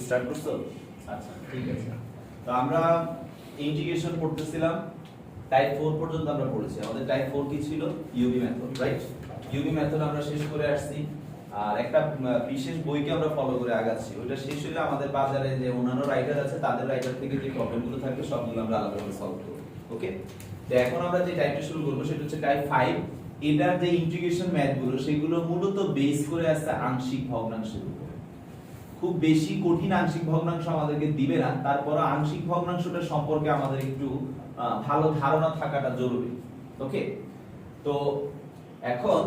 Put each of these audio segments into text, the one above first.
Start করছো? আচ্ছা ঠিক আছে। তো আমরা ইন্টিগ্রেশন পড়তেছিলাম, টাইপ 4 পর্যন্ত আমরা পড়েছি। আমাদের টাইপ 4 কি ছিল? UV method, right? UV method আমরা শেষ করে আসছি। আর একটা বিশেষ বইকে আমরা ফলো করে আগাচ্ছি। ওটা শেষ হলে আমাদের বাজারে যে অন্যান্য রাইটার আছে তাদের রাইটার থেকে যে প্রবলেমগুলো থাকবে সবগুলো আমরা আলাদাভাবে সলভ করব। ওকে? তো এখন আমরা যে টাইপটা শুরু করব সেটা হচ্ছে টাইপ 5। এটার যে ইন্টিগ্রেশন ম্যাথগুলো সেগুলো মূলত বেস করে আছে আংশিক ভগ্নাংশের উপর। খুব বেশি কঠিন আংশিক ভগ্নাংশ আমাদেরকে দিবে না, তারপর আংশিক ভগ্নাংশটা সম্পর্কে আমাদের একটু ভালো ধারণা থাকাটা জরুরি। ওকে? তো এখন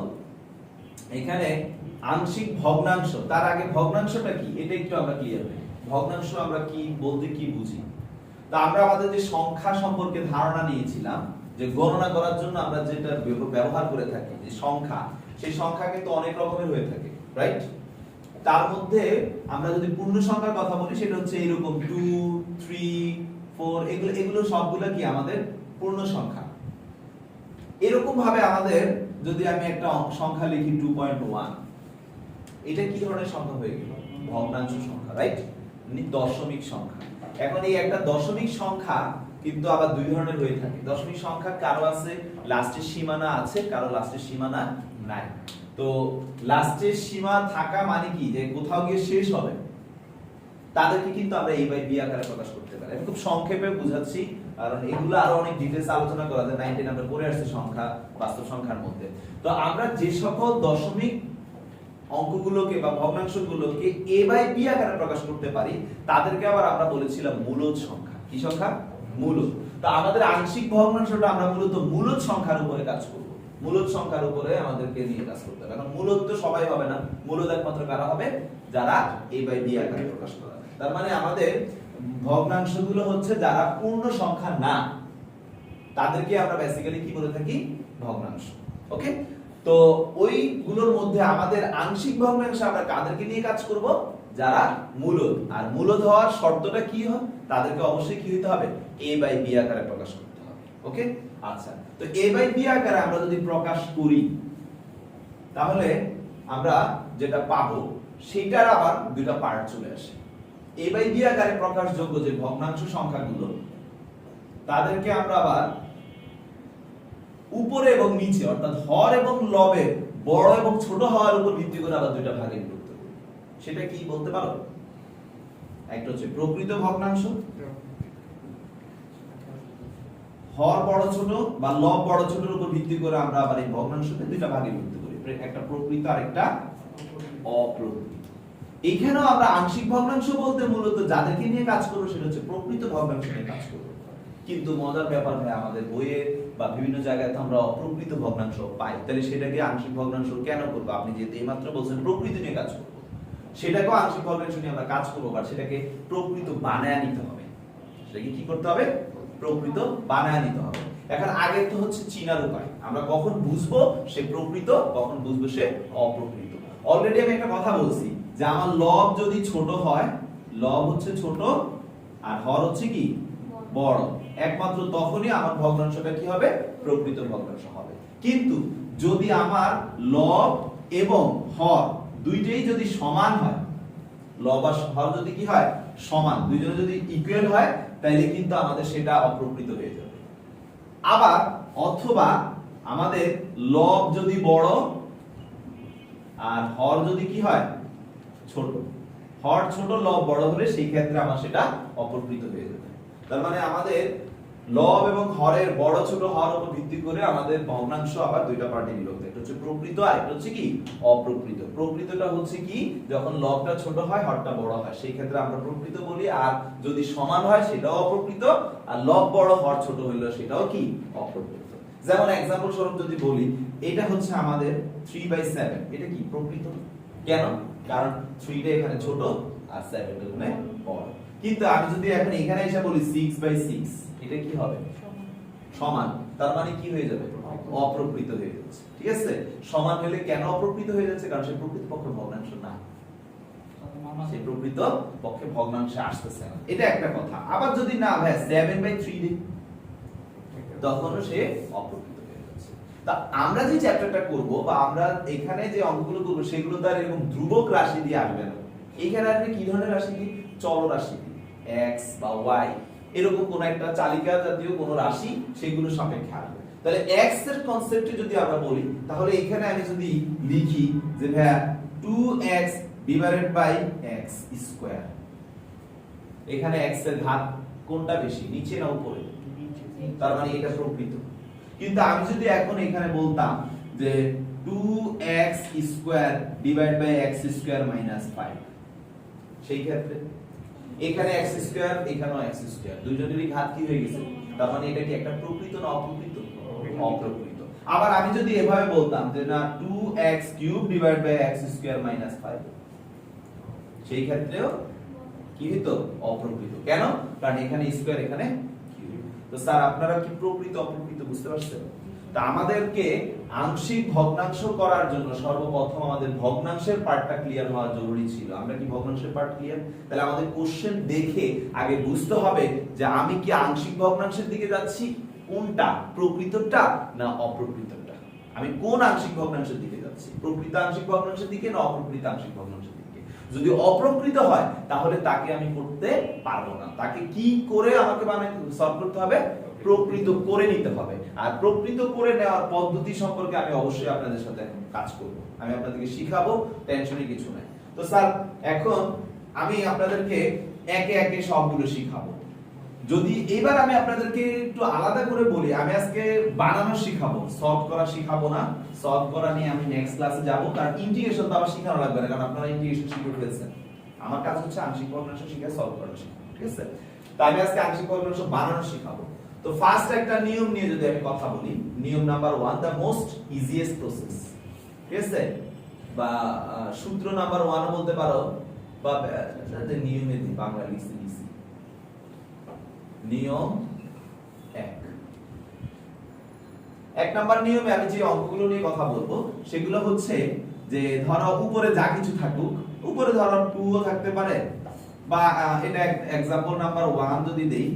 এখানে আংশিক ভগ্নাংশ, তার আগে ভগ্নাংশটা কি এটা একটু আমরা ক্লিয়ার করি। ভগ্নাংশ আমরা কি বলতে কি বুঝি? তো আমরা আমাদের যে সংখ্যা সম্পর্কে ধারণা নিয়েছিলাম, যে গণনা করার জন্য আমরা যেটা ব্যবহার করে থাকি যে সংখ্যা, সেই সংখ্যা কিন্তু অনেক রকমের হয়ে থাকে, রাইট? তার মধ্যে আমরা যদি পূর্ণ সংখ্যার কথা বলি সেটা হচ্ছে এরকম 2 3 4, এগুলো সবগুলো কি আমাদের পূর্ণ সংখ্যা। এরকম ভাবে আমাদের যদি আমি একটা সংখ্যা লিখি 2.1, এটা কি ধরনের সংখ্যা হয়ে গেল? ভগ্নাংশ সংখ্যা, রাইট? দশমিক সংখ্যা। এখন এই একটা দশমিক সংখ্যা কিন্তু আবার দুই ধরনের হয়ে থাকে। দশমিক সংখ্যা কারো আছে লাস্টের সীমানা আছে, কারো লাস্টের সীমানা নাই। তো লাস্টের সীমা থাকা মানে কি, যে কোথাও গিয়ে শেষ হবে, তাদেরকে কিন্তু আমরা a বাই b আকারে প্রকাশ করতে পারি। আমি খুব সংক্ষেপে বুঝাচ্ছি, কারণ এগুলো আরো অনেক ডিটেইলস আলোচনা করা যায়। 9 10 আমরা পড়ে আসছে সংখ্যা, বাস্তব সংখ্যার মধ্যে। তো আমরা যে সকল দশমিক অঙ্কগুলোকে বা ভগ্নাংশগুলোকে a বাই b আকারে প্রকাশ করতে পারি তাদেরকে আবার আমরা বলেছিলাম মূলদ সংখ্যা। কি সংখ্যা? মূলদ। তো আমাদের আংশিক ভগ্নাংশটা আমরা মূলত মূলদ সংখ্যার উপরে কাজ করব। মূলদ সংখ্যার উপরে আমাদেরকে নিয়ে কাজ করতে হবে। কারণ মূলদ তো সবাই হবে না, মূলদ একমাত্র কারা হবে? যারা a বাই b আকারে প্রকাশ করা। তার মানে আমাদের ভগ্নাংশগুলো হচ্ছে যারা পূর্ণ সংখ্যা না, তাদেরকে আমরা বেসিক্যালি কি বলে থাকি? ভগ্নাংশ। ওকে? তো ওইগুলোর মধ্যে আমাদের আংশিক ভগ্নাংশ আমরা কাদেরকে নিয়ে কাজ করব? যারা মূলদ। আর মূলদ হওয়ার শর্তটা কি হয়? তাদেরকে অবশ্যই কি হতে হবে? a বাই b আকারে প্রকাশ করতে হবে। ওকে? আচ্ছা, তো a বাই b আকারে আমরা যদি প্রকাশ করি তাহলে আমরা যেটা পাবো সেটার আবার দুটো পার্ট চলে আসে। a বাই b আকারে প্রকাশযোগ্য যে ভগ্নাংশ সংখ্যাগুলো তাদেরকে আমরা আবার উপরে এবং নিচে অর্থাৎ হর এবং লবের বড় এবং ছোট হওয়ার উপর ভিত্তি করে আবার দুইটা ভাগে বিভক্ত করি। সেটা কি বলতে পারো? একটা হচ্ছে প্রকৃত ভগ্নাংশ, হর বড় ছোট বা লব বড় ছোটের উপর ভিত্তি করে আমরা আবার এই ভগ্নাংশকে দুইটা ভাগে বিভক্ত করি, একটা প্রকৃত আর একটা অপ্রকৃত। এখানেও আমরা আংশিক ভগ্নাংশ বলতে মূলত যাদেরকে নিয়ে কাজ করব সেটা হচ্ছে প্রকৃত ভগ্নাংশ নিয়ে কাজ করব। কিন্তু মজার ব্যাপার ভাই, আমাদের বইয়ে বা বিভিন্ন জায়গায় তো আমরা অপ্রকৃত ভগ্নাংশ পাই, তাহলে সেটাকে আংশিক ভগ্নাংশ কেন করব? আপনি যেহেতু এইমাত্র বলছেন প্রকৃত নিয়ে কাজ করব, সেটাকেও আংশিক ভগ্নাংশ নিয়ে আমরা কাজ করব, বাট সেটাকে প্রকৃত বানায় নিতে হবে। সেটাকে কি করতে হবে? প্রকৃত বানায় নিতে হবে। এখন আগে তো হচ্ছে চিনার উপায়, আমরা কখন বুঝবো সে প্রকৃত, কখন বুঝবো সে অপ্রকৃত। অলরেডি আমি একটা কথা বলছি যে আমার লব যদি ছোট হয়, লব হচ্ছে ছোট আর হর হচ্ছে কি বড়, একমাত্র তখনই আমার ভগ্নাংশটা কি হবে? প্রকৃত ভগ্নাংশ হবে। কিন্তু যদি আমার লব এবং হর দুইটাই যদি সমান হয়, লব আর হর যদি কি হয়? সমান, দুইজনে যদি ইকুয়াল হয়, তাহলে কিন্তু আমাদের সেটা অপ্রকৃত হয়ে যাবে। আবার অথবা আমাদের লব যদি বড় আর হর যদি কি হয়? ছোট, হর ছোট লব বড় হলে সেই ক্ষেত্রে আমার সেটা অপ্রকৃত হয়ে যাবে। তার মানে আমাদের লব এবং হরের বড় ছোট হওয়ার উপর ভিত্তি করে আমাদের ভগ্নাংশ আবার দুইটা পার্টে বিভক্ত, একটা হচ্ছে প্রকৃত আর একটা হচ্ছে কি অপ্রকৃত। প্রকৃতটা হচ্ছে কি, যখন লবটা ছোট হয় হরটা বড় হয় সেই ক্ষেত্রে আমরা প্রকৃত বলি, আর যদি সমান হয় সেটাও অপ্রকৃত, আর লব বড় হর ছোট হইলো সেটাও কি অপ্রকৃত। যেমন एग्जांपल স্বরূপ যদি বলি, এটা হচ্ছে আমাদের 3/7, এটা কি প্রকৃত। কেন? কারণ 3 টা এখানে ছোট আর 7 টা এখানে বড়। কিন্তু আমি যদি এখন এখানে এসে বলি 6/6, এটা কি হবে? সমান। তার মানে কি হয়ে যাবে? অপ্রকৃত হয়ে যাচ্ছে। ঠিক আছে? সমান হলে কেন অপ্রকৃত হয়ে যাচ্ছে? কারণ সে প্রকৃত পক্ষে ভগ্নাংশ না, সে প্রকৃত পক্ষে ভগ্নাংশে আসতেছে না। এটা একটা কথা। আবার যদি না ভাই 7/3 দিই, তখনও সে অপ্রকৃত হয়ে যাচ্ছে। তা আমরা যে চ্যাপ্টারটা করব বা আমরা এখানে যে অঙ্কগুলো করব সেগুলো তো আর এরকম ধ্রুবক রাশি দিয়ে আসবে না। এইখানে আসবে কি ধরনের রাশি দিয়ে? চলরাশি x বা y এরকম কোন একটা চালিকা জাতীয় কোন রাশি সেগুলো সাপেক্ষে আসবে। তাহলে x এর কনসেপ্টে যদি আমরা বলি তাহলে এখানে আমি যদি লিখি যে ভাইয়া 2x divided by x square, এখানে x এর ঘাত কোনটা বেশি, নিচে না উপরে? তার মানে এটা প্রকৃত। কিন্তু আমি যদি এখন এখানে বলতাম যে 2x square divide by x square minus 5, সেই ক্ষেত্রে এখানে x স্কয়ার এখানেও x স্কয়ার, দুইজনেরই ঘাত কি হয়ে গেছে? তার মানে এটা কি একটা প্রকৃত না অপ্রকৃত? অপ্রকৃত। আবার আমি যদি এভাবে বলতাম যে না 2x cube divide by x square minus 5, সেই ক্ষেত্রেও কি হতো? অপ্রকৃত। কেন? কারণ এখানে স্কয়ার এখানে কিউব। তো স্যার আপনারা কি প্রকৃত অপ্রকৃত বুঝতে পারছেন? তা আমাদেরকে আংশিক ভগ্নাংশ করার জন্য সর্বপ্রথম আমাদের ভগ্নাংশের পার্টটা ক্লিয়ার হওয়া জরুরি ছিল। আমরা কি ভগ্নাংশের পার্ট ক্লিয়ার? তাহলে আমাদের কোশ্চেন দেখে আগে বুঝতে হবে যে আমি কি আংশিক ভগ্নাংশের দিকে যাচ্ছি, কোনটা প্রকৃতটা না অপ্রকৃতটা, আমি কোন আংশিক ভগ্নাংশের দিকে যাচ্ছি, প্রকৃত আংশিক ভগ্নাংশের দিকে না অপ্রকৃত আংশিক ভগ্নাংশের দিকে। যদি অপ্রকৃত হয় তাহলে তাকে আমি করতে পারবো না, তাকে কি করে আমাকে মানে সলভ করতে হবে? প্রকৃত করে নিতে হবে। আর প্রকৃত করে নেওয়ার পদ্ধতি সম্পর্কে আমি অবশ্যই আপনাদের সাথে এখন কাজ করব, আমি আপনাদেরকে শিখাবো, টেনশনে কিছু নাই। তো স্যার এখন আমি আপনাদেরকে একে একে সবগুলো শিখাবো। যদি এবার আমি আপনাদেরকে একটু আলাদা করে বলি, আমি আজকে বানানো শিখাবো, সলভ করা শিখাবো না। সলভ করা নিয়ে আমি নেক্সট ক্লাসে যাব, কারণ ইন্টিগ্রেশন তো আবার শিখানো লাগবে না, কারণ আপনারা ইন্টিগ্রেশন শিখে ফেলছেন। আমার কাজ হচ্ছে আংশিক ভগ্নাংশ শিখে সলভ করা শেখা, ঠিক আছে? তাই আমি আজকে আংশিক ভগ্নাংশ বানানো শিখাবো। তো ফার্স্ট একটা নিয়ম নিয়ে যদি আমি কথা বলি, নিয়ম number 1, the most easiest process, ঠিক আছে? বা সূত্র নাম্বার 1 বলতে পারো, বা নিয়মে বাংলা লিখছি নিয়ম 1 নাম্বার নিয়মে আমি যে অঙ্কগুলো নিয়ে কথা বলবো সেগুলো হচ্ছে যে ধরো উপরে যা কিছু থাকুক, উপরে ধরো 2 ও থাকতে পারে, বা এটা एग्जांपल নাম্বার 1 যদি দেই,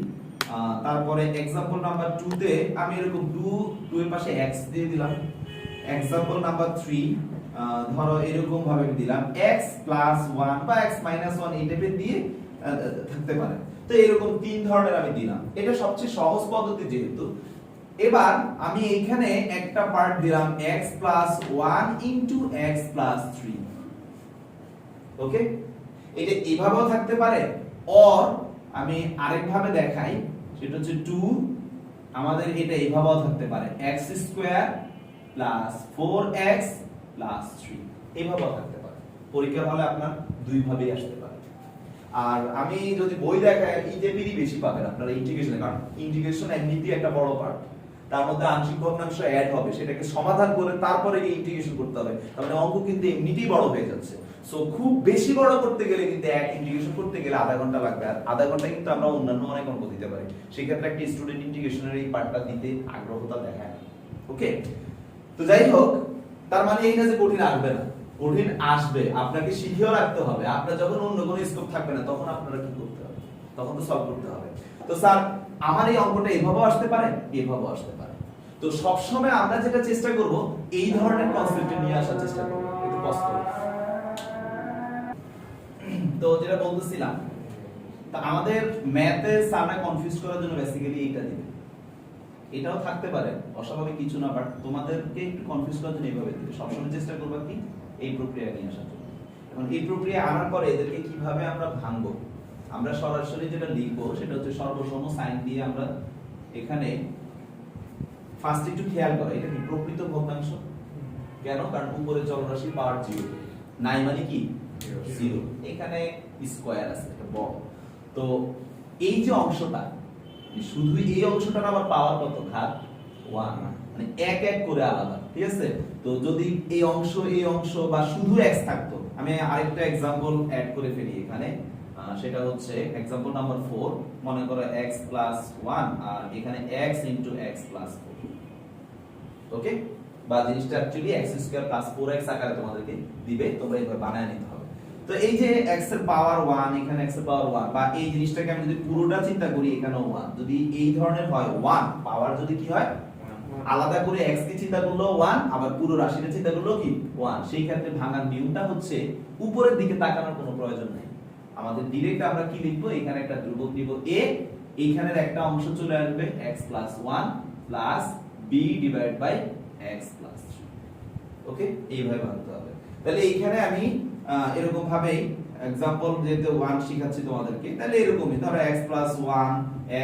তারপরে एग्जांपल নাম্বার 2 তে আমি এরকম 2 এর পাশে x দিয়ে দিলাম। एग्जांपल নাম্বার 3 ধরো এরকম ভাবে দিলাম x + 1 বা x - 1 এই টাইপের দিয়ে থাকতে পারে। তো এরকম তিন ধরনের আমি দিলাম, এটা সবচেয়ে সহজ পদ্ধতি যেহেতু। এবার আমি এইখানে একটা পার্ট দিলাম x + 1 * x + 3, ওকে? এটা এভাবেও থাকতে পারে, অর আমি আরেক ভাবে দেখাই, সেটা হচ্ছে 2, আমাদের এটা এভাবেও থাকতে পারে x² + 4x + 3, এভাবেও থাকতে পারে। পরীক্ষা হলে আপনার দুই ভাবেই আসতে পারে। আর আমি যদি বই দেখাই ইজেপিরই বেশি পাবেন আপনারা ইন্টিগ্রেশনে, কারণ ইন্টিগ্রেশন এমনিতেই একটা বড় পার্ট, তার মধ্যে আংশিক ভগ্নাংশ অ্যাড হবে, সেটাকে সমাধান করে তারপরে এই ইন্টিগ্রেশন করতে হবে। তার মানে অঙ্ক কিন্তু এমনিতেই বড় হয়ে যাচ্ছে। সো খুব বেশি বড় করতে গেলে কিন্তু এক ইন্টিগ্রেশন করতে গেলে আধা ঘন্টা লাগবে, আর আধা ঘন্টা কিন্তু আমরা অন্যান্য অনেক অঙ্ক দিতে পারি। সেই ক্ষেত্রে একটা স্টুডেন্ট ইন্টিগ্রেশনের এই পার্টটা দিতে আগ্রহতা দেখায়, ওকে? তো যাই হোক, তার মানে এই না যে কঠিন আসবে না, কঠিন আসবে, আপনাকে শিখেও রাখতে হবে। আপনার যখন অন্য কোনো স্কোপ থাকবে না তখন আপনারা কি করতে হবে? তখন তো সলভ করতে হবে। তো স্যার আমার এই অঙ্কটা এভাবেও আসতে পারে, এভাবেও আসতে পারে। তো সব সময় আমরা যেটা চেষ্টা করব এই ধরনের কনসেপ্ট নিয়ে আসার চেষ্টা করব, একটু কষ্ট করে। তো যেটা বলতেছিলাম, তা আমাদের ম্যাথে সামনে কনফিউজ করার জন্য বেসিক্যালি এইটা দিবে, এটাও থাকতে পারে, অস্বাভাবিক কিছু না, বাট তোমাদেরকে একটু কনফিউজ করার জন্য এইভাবে দিবে। সবসময় চেষ্টা করবা কি এই প্রক্রিয়া নিয়ে আসার জন্য। এখন এই প্রক্রিয়া আনার পরে এদেরকে কিভাবে আমরা ভাঙবো, আমরা সরাসরি যেটা লিখবো সেটা হচ্ছে সর্বসম সাইন দিয়ে আমরা এখানে ফার্স্ট একটু খেয়াল করা, এটা কি প্রকৃত ভগ্নাংশ? কেন? কারণ উপরে চলরাশি পাওয়ার 0 নাই, মানে কি 0, এখানে স্কয়ার আছে একটা বড়। তো এই যে অংশটা, শুধু এই অংশটার আবার পাওয়ার কত? ঘাত 1, মানে এক এক করে আলাদা, ঠিক আছে? তো যদি এই অংশ বা শুধু x থাকতো, আমি আরেকটা एग्जांपल অ্যাড করে ফেলি এখানে, সেটা হচ্ছে एग्जांपल নাম্বার 4, মনে করো x + 1 আর এখানে x * x + 4, ওকে? বা জিনিসটা অ্যাকচুয়ালি x² + 4x আকারে তোমাদেরকে দিবে, তোমরা এইভাবে বানায় নিতে হবে। তো এই যে x এর পাওয়ার 1, এখানে x এর পাওয়ার 1, বা এই জিনিসটাকে আমি যদি পুরোটা চিন্তা করি এখানেও 1, যদি এই ধরনের হয় 1 পাওয়ার, যদি কি হয় আলাদা করে x কে চিন্তা করলেও 1, আবার পুরো রাশিটা চিন্তা করলেও কি 1, সেই ক্ষেত্রে ভাঙার নিয়মটা হচ্ছে উপরের দিকে তাকানোর কোনো প্রয়োজন নেই। আমাদের ডাইরেক্ট আমরা কি লিখবো, এখানে একটা ধ্রুবক নিব a, এইখানের একটা অংশ চলে আসবে x + 1 plus b divide by x + 3। Okay, এইভাবে ভাঙতে হবে। তাহলে এইখানে আমি এরকম ভাবেই एग्जांपल যেহেতু 1 শিখাচ্ছি তোমাদেরকে, তাহলে এরকমই ধরো x + 1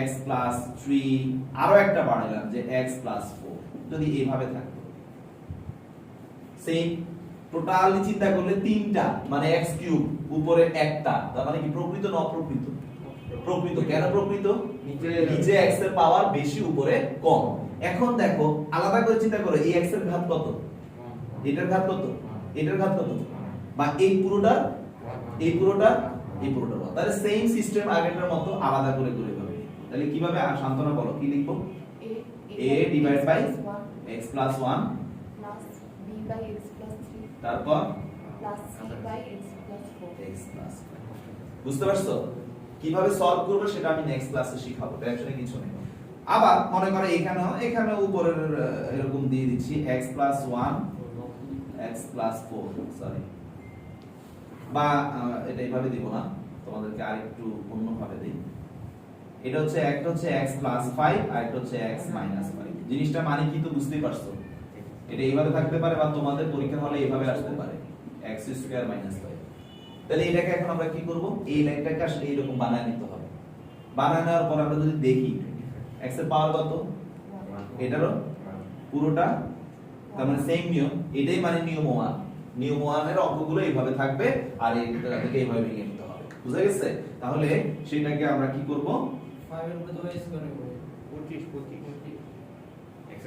x + 3 আরো একটা বানাইলাম যে x + 4, যদি এইভাবে থাকতো সেম টোটালি চিন্তা করলে তিনটা মানে x³ উপরে একটা, তার মানে কি প্রকৃত না অপ্রকৃত? প্রকৃত। কেন প্রকৃত? নিচে x এর পাওয়ার বেশি উপরে কম। এখন দেখো আলাদা করে চিন্তা করো, এই x এর ঘাত কত, এটার ঘাত কত, এটার ঘাত কত, বা এই পুরোটা এই পুরোটা এই পুরোটা, তাহলে সেম সিস্টেম আগেরটার মতো আলাদা করে করে হবে। তাহলে কিভাবে শান্তনা বলো কি লিখবো? a divide by x + 1 plus b by x + 3 তারপর plus c by x + 4 x + 4। বুঝতে পারছো কিভাবে সলভ করব সেটা আমি নেক্সট ক্লাসে শিখাবো, টেনশনে কিছু নেই। আবার মনে করো এখানেও উপরের এরকম দিয়ে দিচ্ছি x + 1 x + 4, সরি, বা এটা এইভাবে দিব না, তোমাদেরকে আরেকটু অন্যভাবে দেই। এটা হচ্ছে একটা হচ্ছে x + 5 আর একটা হচ্ছে x - 5। জিনিসটা মানে কি তো বুঝতেই পারছো, এটা এইভাবে থাকতে পারে বা তোমাদের পরীক্ষার হলে এইভাবে আসতে পারে x² - 5। তাহলে এটাকে এখন আমরা কি করব, এই লাইনটাকে আসলে এরকম বানায় নিতে হবে। বানায় নেওয়ার পর আমরা যদি দেখি x এর পাওয়ার কত, এটারও পুরোটা, তার মানে সেম নিয়ম, এটাই মানে নিয়ম 1। নিয়ম 1 এর অঙ্কগুলো এইভাবে থাকবে আর এইটাকে এইভাবে ভেঙে নিতে হবে। বুঝা গেছে? তাহলে সেটাকে আমরা কি করব, 5 এর উপরে তো s করে 25 x²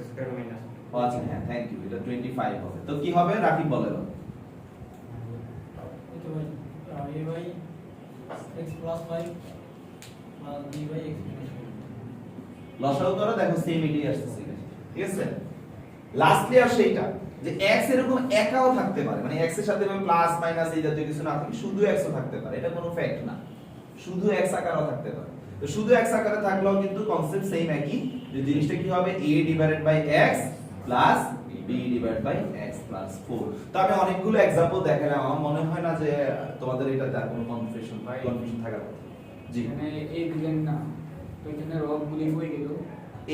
- আচ্ছা হ্যাঁ থ্যাংক ইউ, এটা 25 হবে। তো কি হবে রাকিব বলে দাও। এই তো ভাই a by x + 5 plus b by x - লসাগু করো, দেখো সেম এটাই আসছে, ঠিক আছে? লাস্টলি আর সেইটা যে x এরকম একাও থাকতে পারে, মানে x এর সাথে প্লাস মাইনাস এই জাতীয় কিছু না থাকে, শুধু x ও থাকতে পারে, এটা কোনো ফ্যাক্ট না, শুধু x আকারও থাকতে পারে। তো শুধু x আকারে থাকলেও কিন্তু কনসেপ্ট সেম একই, যে জিনিসটা কি হবে a divided by x plus b divided by x plus 4। তো আমি অনেকগুলো एग्जांपल দেখালাম, আমার মনে হয় না যে তোমাদের এটা তার কোনো কনফিউশন থাকার কথা। জি, মানে এই দিলেন না, তো এখানে রবগুলি হয়ে গেল।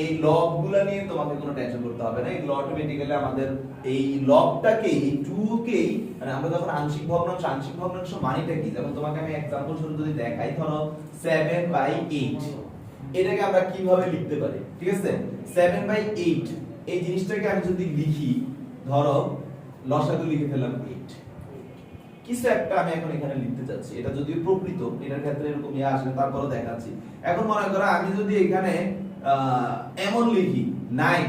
এই লগগুলা নিয়ে তোমাকে কোনো টেনশন করতে হবে না, এগুলো অটোমেটিক্যালি আমাদের এই লগটাকে এই 2 কেই, মানে আমরা যখন আংশিক ভগ্নাংশ মানেটা কি, যেমন তোমাকে আমি एग्जांपल শুরু যদি দেখাই, ধরো 7/8, এটাকে আমরা কিভাবে লিখতে পারি, ঠিক আছে? 7/8 এই জিনিসটাকে আমি যদি লিখি, ধরো লসাগু লিখে ফেললাম 8, কিছু একটা আমি এখন এখানে লিখতে যাচ্ছি, এটা যদিও প্রকৃত, এটার ক্ষেত্রে এরকম আসবে, তারপরে দেখাচ্ছি। এখন মনে করো আমি যদি এখানে এমন লিখি 9,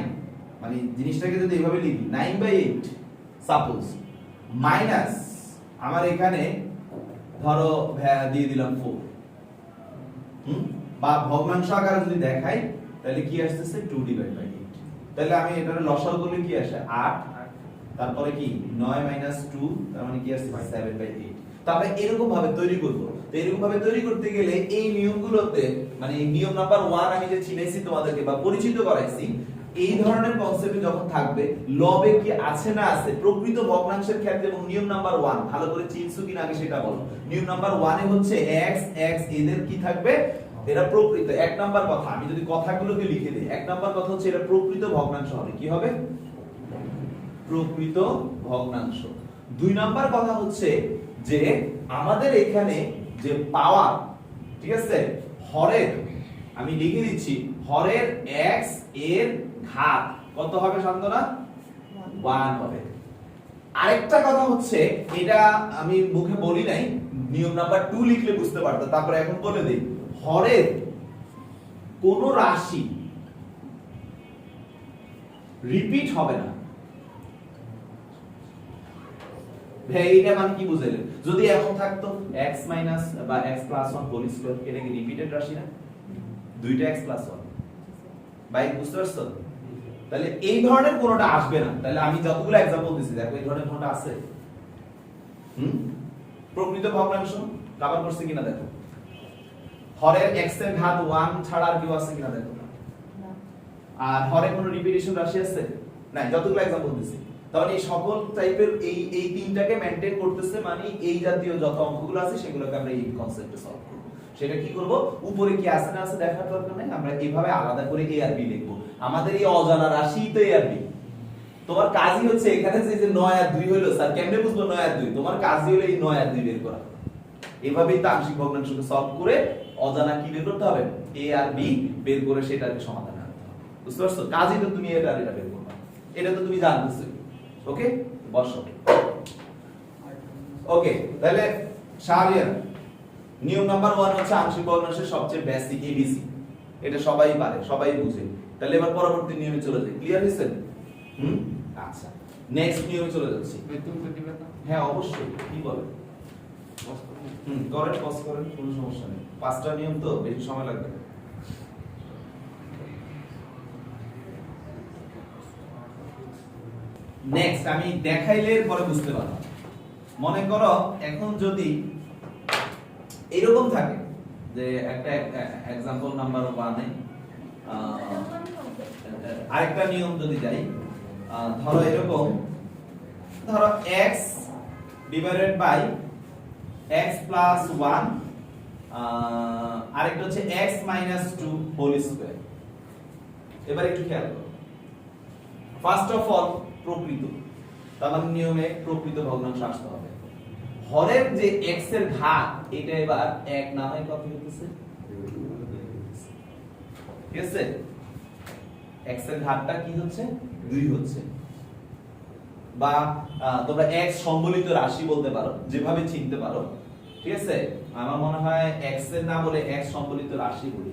মানে জিনিসটাকে যদি এইভাবে লিখি 9/8 সাপোজ, মাইনাস আমার এখানে ধরো দিয়ে দিলাম 4, বা ভগ্নাংশ আকারে যদি দেখাই তাহলে কি আসছে 2/8। তাহলে আমি এটার লসাগু করলে কি আসে 8, তারপরে কি 9 - 2, তার মানে কি আসছে 7/8। তারপরে এরকম ভাবে তৈরি করব। তো এরকম ভাবে তৈরি করতে গেলে এই নিয়মগুলোতে, মানে এই নিয়ম নাম্বার 1 আমি যে চিনেছি তোমাদেরকে বা পরিচিত করাইছি, এই ধরনের কনসেপ্টে যখন থাকবে লবে কি আছে না আছে প্রকৃত ভগ্নাংশের ক্ষেত্রে, এবং নিয়ম নাম্বার 1 ভালো করে চিনছো কিনা আগে সেটা বলো। নিয়ম নাম্বার 1 এ হচ্ছে x এদের কি থাকবে, এরা প্রকৃত। এক নাম্বার কথা, আমি যদি কথাগুলোকে লিখে দেই, এক নাম্বার কথা হচ্ছে এটা প্রকৃত ভগ্নাংশ হবে, কি হবে, প্রকৃত ভগ্নাংশ। 2 নাম্বার কথা হচ্ছে যে আমাদের এখানে যে পাওয়ার, ঠিক আছে, হরের আমি লিখে দিচ্ছি, হরের x এর ঘাত কত হবে শান্তনা, 1 হবে। আরেকটা কথা হচ্ছে, এটা আমি মুখে বলি নাই, নিয়ম নাম্বার 2 লিখলে বুঝতে পারতো, তারপরে এখন বলে দেই, হরের কোন রাশি রিপিট হবে না। ভাই এটা মানে কি বুঝাইলেন, যদি এমন থাকতো x মাইনাস বা x প্লাস 1 হোল স্কয়ার, এটা কি রিপিটেড রাশি না, দুইটা x প্লাস 1, ভাই বুঝতে পারছো? তাহলে এই ধরনের কোনটা আসবে না। তাহলে আমি যতগুলো एग्जांपल দিছি, দেখো এই ধরনের কোনটা আছে, প্রকৃত ভগ্নাংশ কভার করছে কিনা দেখো, হরের x এর ঘাত 1 ছাড়া আর কি আছে কিনা দেখো, আর হরে কোনো রিপিটেশন রাশি আছে না, যতগুলো एग्जांपल দিছি। তাহলে এই সকল টাইপের এই তিনটাকে মেইনটেইন করতেছে, মানে এই জাতীয় যত অঙ্কগুলো আছে সেগুলোকে আমরা এই কনসেপ্টে সলভ করব। সেটা কি করব, উপরে কি আছে না আছে দেখার দরকার নাই, আমরা এইভাবে আলাদা করে a আর b লিখব। আমাদের এই অজানা রাশি তো a আর b। তোমার কাজই হচ্ছে এখানে যে 9 আর 2 হলো, স্যার কেমনে বুঝবো 9 আর 2? তোমার কাজই হলো এই 9 আর 2 বের করা। এভাবেই তো আংশিক ভগ্নাংশকে সলভ করে অজানা কি বের করতে হবে, a আর b বের করে সেটাকে সমাধান আনতে হবে। বুঝতে পারছো? কাজই তো তুমি এটা আর এটা বের করবে, এটা তো তুমি জানতেছো। ওকে, বসো। ওকে, তাহলে শাহরিয়ার নিয়ম নাম্বার 1 হচ্ছে আংশিক ভগ্নাংশের সবচেয়ে বেসিক এবিসি। এটা সবাই পারে, সবাই বুঝে। তাহলে এবার পরবর্তী নিয়মে চলে যাই। ক্লিয়ার হয়েছে? আচ্ছা, নেক্সট নিয়মে চলে যাচ্ছি। তুমি তো দিবে না? হ্যাঁ অবশ্যই, কি বলে? করেন, পজ করেন, কোনো সমস্যা নেই। 5টা নিয়ম তো বেশি সময় লাগবে না। নেক্সট আমি দেখাইলে পরে বুঝতে পারবো। মনে করো এখন যদি এরকম থাকে যে একটা एग्जांपल নাম্বার 1 এ আরেকটা নিয়ম যদি যাই, ধরো এরকম, ধরো x divided by x plus 1, আরেকটা হচ্ছে x মাইনাস 2 হোল স্কয়ার। এবার একটু খেয়াল করো, ফার্স্ট অফ অল প্রকৃত, তার মানে নিয়মে প্রকৃত ভগ্নাংশ আসতে হবে। হরের যে x এর ঘাত, এটা এবার 1 না হয় কত হইতেছে, 2 ঠিক আছে? x এর ঘাতটা কি হচ্ছে, 2 হচ্ছে। বা তোমরা x সম্বলিত রাশি বলতে পারো, যেভাবে চিনতে পারো, ঠিক আছে? আমার মনে হয় x এর না বলে x সম্বলিত রাশি বলি,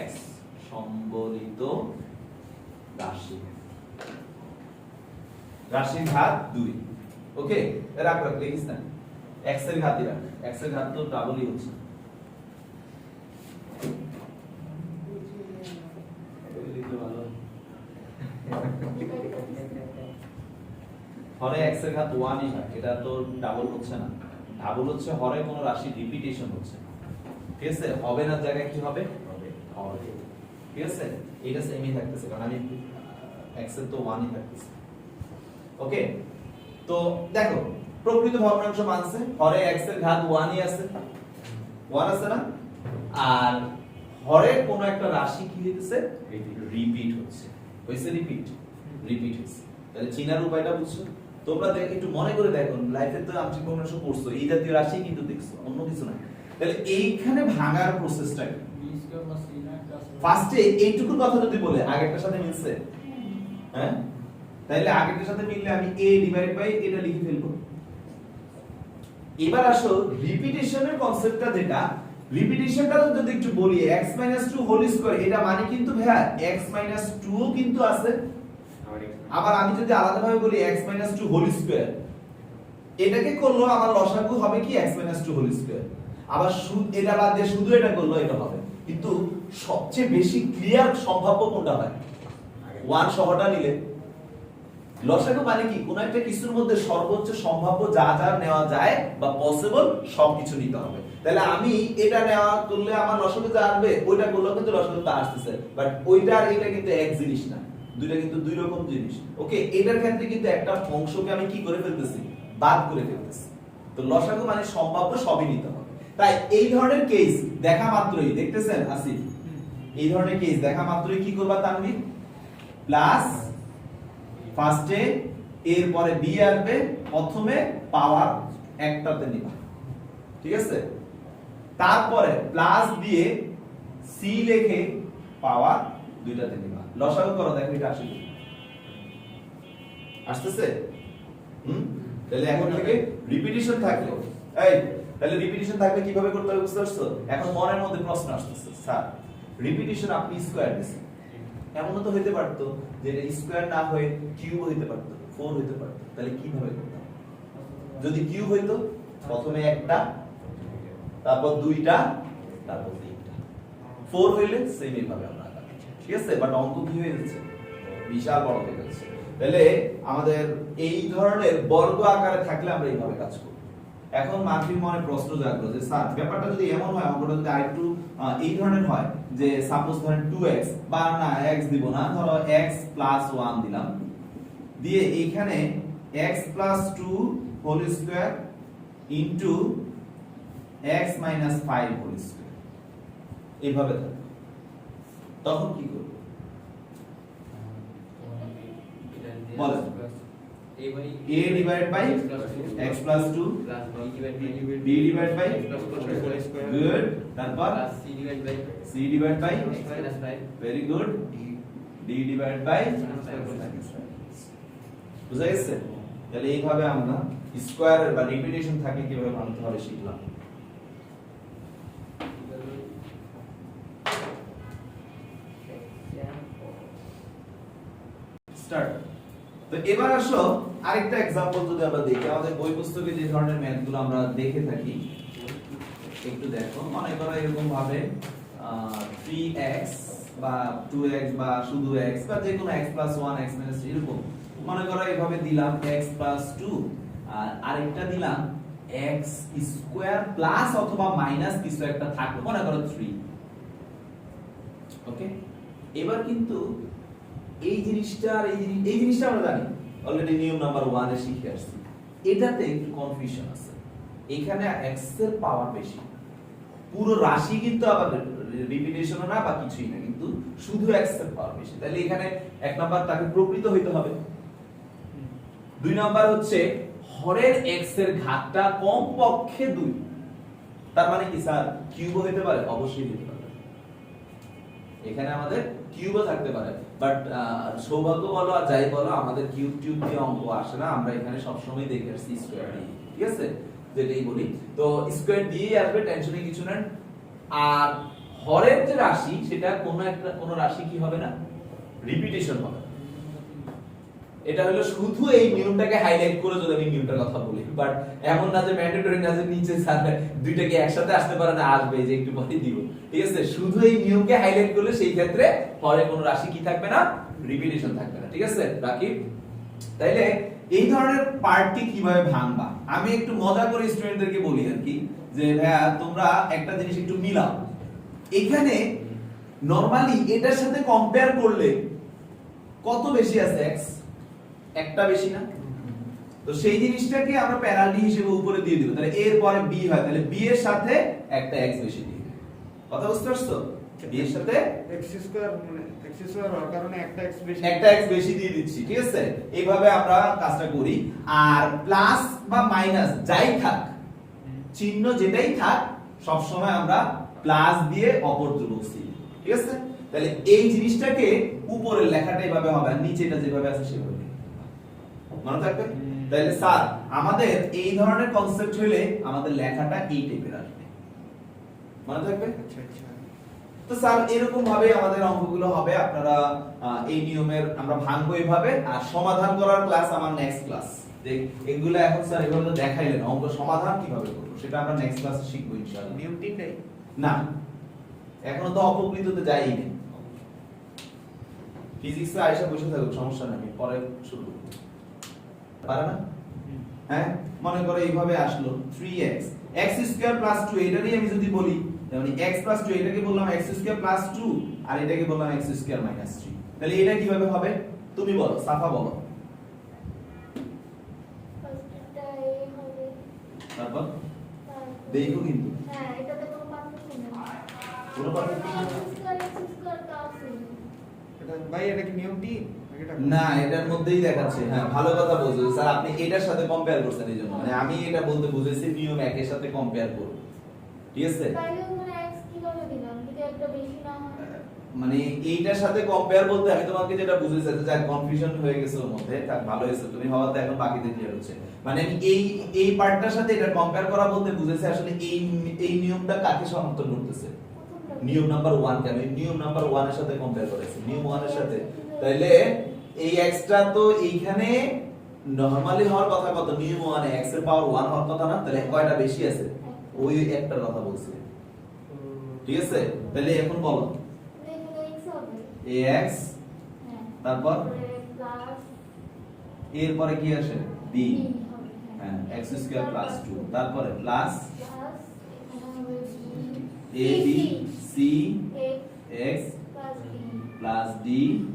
x সম্বলিত রাশি, রাশির ঘাত 2। ওকে, রাখ রাখ, লিখিস না, x এর ঘাতই রাখ, x এর ঘাত তো ডাবলই হচ্ছে। লিখলে ভালো, হরে x এর ঘাত 1ই হয়, এটা তো ডাবল হচ্ছে না। ডাবল হচ্ছে হরে কোনো রাশি রিপিটেশন হচ্ছে, ঠিক আছে? হবে না জায়গায় কি হবে, হবে, ঠিক আছে? এটা সেমই থাকতেছে, কারণ আমি x এর তো 1ই থাকতেছে। ওকে, তো দেখো প্রকৃত ভগ্নাংশ মানছে, হরে x এর ঘাত 1ই আছে, 1 আছে না? আর হরে কোন একটা রাশি কি হইতেছে, রিপিট হচ্ছে। হইছে রিপিট, রিপিট হইছে। তাহলে চিনার উপায়টা বুঝছো? তোমরা একটু মনে করে দেখো, লাইফে তো আংশিক ভগ্নাংশ পড়ছো, এই জাতীয় রাশি কিন্তু দেখছো, অন্য কিছু না। তাহলে এইখানে ভাঙার প্রসেসটা কি? b স্কয়ার প্লাস c না প্লাস ফার্স্টে এইটুকুর কথা যদি বলে আগেরটার সাথে মিলছে, হ্যাঁ, তাহলে আগেরটার সাথে মিললে আমি a ডিভাইড বাই এটা লিখে ফেলবো। এবার আসো রিপিটেশনের কনসেপ্টটা, যেটা রিপিটেশনটা যদি একটু বলি, x 2 হোল স্কয়ার, এটা মানে কিন্তু ভাইয়া x 2 ও কিন্তু আছে। আবার আমি যদি আলাদাভাবে বলি x 2 হোল স্কয়ার, এটাকে করলো আমার লসাগু হবে কি x 2 হোল স্কয়ার। আবার এটা বাদ দিয়ে শুধু এটা করলো, এটা হবে। কিন্তু সবচেয়ে বেশি ক্লিয়ার সম্ভাব্য কোনটা হয়, 1 সহটা নিলে। লসাগু মানে কি, কোন একটা কিছুর মধ্যে সর্বোচ্চ সম্ভাব্য যা যা নেওয়া যায় বা পসিবল সবকিছু নিতে হবে। তাহলে আমি এটা নেওয়া করলে আমার লসাগু যা আসবে, ওইটা করলেও কিন্তু লসাগু তা আসতেছে, বাট ওইটা আর এটা কিন্তু এক জিনিস না, দুইটা কিন্তু দুই রকম জিনিস। ওকে, এটার ক্ষেত্রে কিন্তু একটা অংশকে আমি কি করে ফেলতেছি, বাদ করে ফেলতেছি। তো লসাগু মানে সম্ভাব্য সবই নিতে হবে। তাই এই ধরনের কেস দেখা মাত্রই, দেখতেছেন আসিফ, এই ধরনের কেস দেখা মাত্রই কি করবা তানভীর, প্লাস ফার্স্টে এর পরে বি আসবে, প্রথমে পাওয়ার একটাতে নিবা, ঠিক আছে? তারপরে প্লাস দিয়ে সি লিখে পাওয়ার দুইটাতে নিবা। লসাগু করো, দেখো এটা আসে কি আসতেছে। তাহলে এখন থেকে রিপিটিশন থাকলো, এই তাহলে রিপিটিশন থাকলে কিভাবে করতে হবে বুঝতে পারছো? এখন মনের মধ্যে প্রশ্ন আসতেছে, স্যার রিপিটিশন আপনি স্কয়ার দিছেন, এমনও তো হইতে পারতো যে এটা স্কয়ার না হয়ে কিউব হইতে পারতো, 4 হইতে পারতো। তাহলে কিভাবে করতাম? যদি কিউব হইতো, প্রথমে একটা, তারপর দুইটা, তারপর তিনটা। 4 হইলে সেম এইভাবে আমরা আগাবো, ঠিক আছে? বাট অঙ্ক কি হয়ে যাচ্ছে, বিশাল বড় হয়ে যাচ্ছে। তাহলে আমাদের এই ধরনের বর্গ আকারে থাকলে আমরা এইভাবে কাজ করব। এখন মানবিক মনে প্রশ্ন জাগলো যে স্যার ব্যাপারটা যদি এমন হয়, অঙ্কটা যদি আরেকটু এই ধরনের হয়, যে সাপোজ ধরেন 2x, বা না x দিব না, ধরো x + 1 দিলাম, দিয়ে এখানে x plus 2 whole square into x minus 5 whole square এইভাবে থাকে, তখন কি করব বলেন? a divide by x plus 2 b divide by good, তারপর c divide by very good, d divide by বুঝা গেছে? তাহলে এইভাবে আমরা স্কয়ারের বা রিপিটেশন থাকে কিভাবে মানতে হবে শিখলাম। স্টার্ট। তো এবার আসো আরেকটা एग्जांपल যদি আমরা দেখি, আমাদের বই পুস্তকে যে ধরনের ম্যাথগুলো আমরা দেখে থাকি একটু দেখো। মনে করো এরকম ভাবে 3x বা 2x বা শুধু x বা যে কোনো x + 1 x - 3 এরকম মনে করো এভাবে দিলাম x + 2 আর আরেকটা দিলাম x স্কয়ার প্লাস অথবা মাইনাস কিছু একটা থাকলো, মনে করো 3। ওকে, এবার কিন্তু এই জিনিসটা আর এই জিনিসটা আমরা জানি অলরেডি নিয়ম নাম্বার 1 এ শিখে আসছি। এটাতে একটু কনফিউশন আছে, এখানে x এর পাওয়ার বেশি, পুরো রাশি কিন্তু আবার রিপিটেশনও না বা কিছুই না, কিন্তু শুধু x এর পাওয়ার বেশি। তাহলে এখানে এক নাম্বার তাকে প্রকৃত হইতে হবে, দুই নাম্বার হচ্ছে হরের x এর ঘাতটা কমপক্ষে 2। তার মানে কি স্যার কিউব হতে পারে? অবশ্যই হতে পারে, এখানে আমাদের কিউবও থাকতে পারে, বাট সৌভাগ্য বলো আর যাই বলো আমাদের কিউব টিউব দিয়ে অঙ্ক আসে না, আমরা এখানে সব সময় দেখে আসছি স্কয়ার দিয়ে, ঠিক আছে? যেটাই বলি তো স্কয়ার দিয়েই আসবে, টেনশনে কিছু না। আর হরের যে রাশি সেটা কোন রাশি কি হবে না, রিপিটেশন হবে। এটা হলো শুধু এই নিয়মটাকে হাইলাইট করে যদি আমি নিয়মটার কথা বলি, বাট এমন না যে ম্যান্ডেটরি না যে নিচে স্যার দুইটাকে একসাথে আসতে পারে না, আসবে যে একটু পরে দিব, ঠিক আছে? শুধু এই নিয়মকে হাইলাইট করলে সেই ক্ষেত্রে হরে কোনো রাশি কি থাকবে না, রিপিটেশন থাকবে না, ঠিক আছে রাকিব? তাইলে এই ধরনের পার্টকে কিভাবে ভাঙবা আমি একটু মজা করে স্টুডেন্টদেরকে বলি আর কি, যে ভাইয়া তোমরা একটা জিনিস একটু মিলাও। এখানে নরমালি এটার সাথে কম্পেয়ার করলে কত বেশি আছে x, একটা বেশি না? তো সেই জিনিসটাকে আমরা পেনাল্টি হিসেবে উপরে দিয়ে দিব, তাহলে এর পরে b হয়, তাহলে b এর সাথে একটা x বেশি দিয়ে দিই। কথা বুঝতে পারছো? b এর সাথে x স্কয়ার মানে x স্কয়ার হওয়ার কারণে একটা x বেশি, একটা x বেশি দিয়ে দিচ্ছি, ঠিক আছে? এইভাবে আমরা কাজটা করি। আর প্লাস বা মাইনাস যাই থাক, চিহ্ন যেটাই থাক, সব সময় আমরা প্লাস দিয়ে অপর ধ্রুবক c, ঠিক আছে? তাহলে এই জিনিসটাকে উপরের লেখাটা এইভাবে হবে আর নিচেটা যেভাবে আছে সেভাবে মনে থাকবে। তাহলে স্যার আমাদের এই ধরনের কনসেপ্ট হলে আমাদের লেখাটা এই টাইপের আসবে, মনে থাকবে? আচ্ছা আচ্ছা। তো স্যার এরকম ভাবে আমাদের অঙ্কগুলো হবে, আপনারা এই নিয়মের আমরা ভাঙবো এইভাবে। আর সমাধান করার ক্লাস আমার নেক্সট ক্লাস, এগুলো এখন স্যার এভাবে তো দেখাইলেন, অঙ্ক সমাধান কিভাবে করব সেটা আমরা নেক্সট ক্লাসে শিখবো ইনশাআল্লাহ। নিয়ম তিনটাই না, এখনো তো অপকৃততে যাইনি। ফিজিক্সে আয়শা বসে থাকুক, সমস্যা নেই, আমি পরে শুরু করব, পারে না? হ্যাঁ, মনে করো এইভাবে আসলো 3x x স্কয়ার প্লাস 2, এটারই আমি যদি বলি মানে x প্লাস 2, এটাকে বললাম x স্কয়ার প্লাস 2 আর এটাকে বললাম x স্কয়ার মাইনাস 3। তাহলে এটা কিভাবে হবে তুমি বলো, সাফা বলো। ফার্স্টটা a হবে, তারপর তারপর দেখো কিন্তু হ্যাঁ এটাতে কোনো পার্থক্য নেই, কোনো পার্থক্য নেই। x স্কয়ার তা আছে এটা ভাই এটা কি নিয়ম 3 নাকি এটা না, এটার মধ্যেই দেখাচ্ছে। হ্যাঁ, ভালো কথা বলছো স্যার, আপনি এটার সাথে কম্পেয়ার করছেন, এইজন্য মানে আমি এটা বলতে বুঝেছি নিয়ম একের সাথে কম্পেয়ার করব, ঠিক আছে? তাইলে ওখানে x কিভাবে দিলাম যদি একটা বেশি না হয়? মানে এইটার সাথে কম্পেয়ার বলতে আমি তোমাকে যেটা বুঝাইছি, যা কনফিউশন হয়ে গেছে ওর মধ্যে, তার ভালো হয়েছে তুমি হওয়াতে এখন বাকিতে ক্লিয়ার হচ্ছে। মানে আমি এই পার্টটার সাথে এটা কম্পেয়ার করা বলতে বুঝাইছি আসলে এই নিয়মটা কাকে সমর্থন করতেছে, প্রথমটা নিয়ম নাম্বার 1 কে আমি নিয়ম নাম্বার 1 এর সাথে কম্পেয়ার করেছি, নিয়ম 1 এর সাথে। তাইলে এই এক্সট্রা তো এইখানে নরমালি হওয়ার কথা কত, নিয়ম 1 এ x এর পাওয়ার 1 হওয়ার কথা না, তাহলে কয়টা বেশি আছে? ওই একটার কথা বলছি, ঠিক আছে? তাহলে এখন বলো এখানে x হবে, ax, হ্যাঁ তারপর প্লাস এরপরে কি আসে b, b হবে, হ্যাঁ x স্কয়ার প্লাস 2, তারপরে প্লাস প্লাস এখানে হবে a b c x x plus d plus d।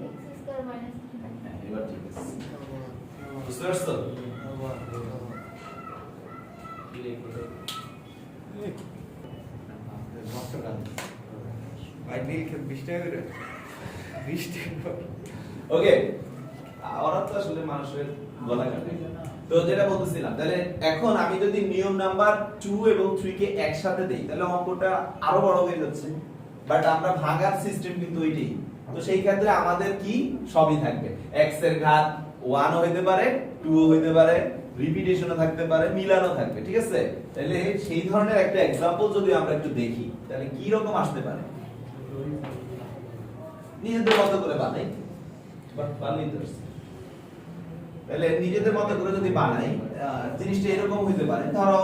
x square minus হ্যাঁ, এবার ঠিক আছে। বুঝতে পারছো? ভাই নীল খেত 20 টাকা করে 20 টাকা। ওকে, ওরা তো আসলে মানুষের গলা কাটে। তো যেটা বলতেছিলাম, তাহলে এখন আমি যদি নিয়ম নাম্বার 2 এবং 3 কে একসাথে দেই তাহলে অঙ্কটা আরো বড় হয়ে যাচ্ছে। বাট আমরা ভাগার সিস্টেম কিন্তু ওইটাই। তো সেই ক্ষেত্রে আমাদের কি সবই থাকবে, x এর ঘাত 1 ও হইতে পারে, 2 ও হইতে পারে, রিপিটেশনও থাকতে পারে, মিলানো থাকবে, ঠিক আছে? তাহলে সেই ধরনের একটা एग्जांपल যদি আমরা একটু দেখি তাহলে কি রকম আসতে পারে, নিজেদের মতো করে বানাই। তাহলে নিজেদের মতো করে যদি বানাই, জিনিসটা এরকম হইতে পারে, ধরো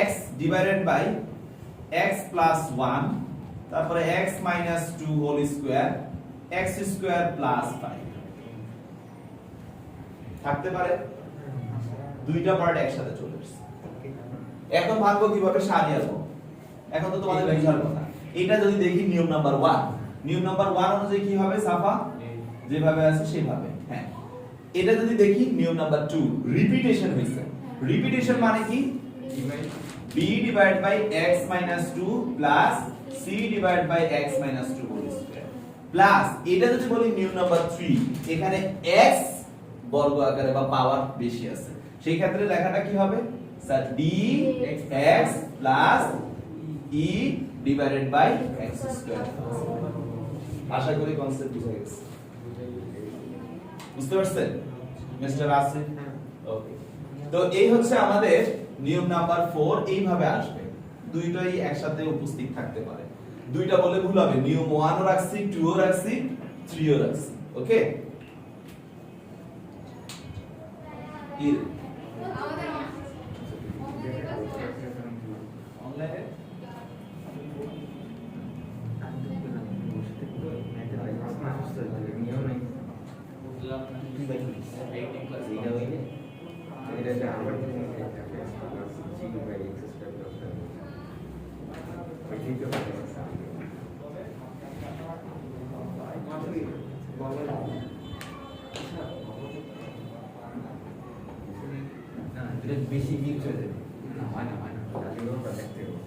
x divided by x plus 1, তারপরে x minus 2 whole square, x square plus 5 থাকতে পারে। দুইটা পার্ট একসাথে চলে আসছে। এখন ভাঙবো কিভাবে, সারিয়াবো। এখন তো তোমাদের বুঝার কথা। এটা যদি দেখি নিয়ম নাম্বার 1, নিয়ম নাম্বার 1 অনুযায়ী কি হবে, সাফা যেভাবে আছে সেভাবে। হ্যাঁ, এটা যদি দেখি নিয়ম নাম্বার 2, রিপিটেশন হইছে। রিপিটেশন মানে কি, b divide by x minus 2 plus c divide by x minus 2 whole square plus এটা যদি বলি নিয়ম নাম্বার 3, এখানে x বর্গ আকারে বা পাওয়ার বেশি আছে, সেই ক্ষেত্রে লেখাটা কি হবে sir, dx plus e divided by x square. আশা করি কনসেপ্ট বুঝা গেছে, বুঝতে পারছেন মিস্টার আসিফ? ওকে, তো এই হচ্ছে আমাদের নিয়ম নাম্বার 4, এইভাবে আসবে। দুইটাই একসাথে উপস্থিত থাকতে পারে। দুইটা বলে ভুল হবে, নিয়ম 1 ও রাখছি, 2 ও রাখছি, 3 ও রাখছি। ওকে, অনলাইনে বেশি মিক্স হয়ে যাবে না, হয় না দেখতে হবে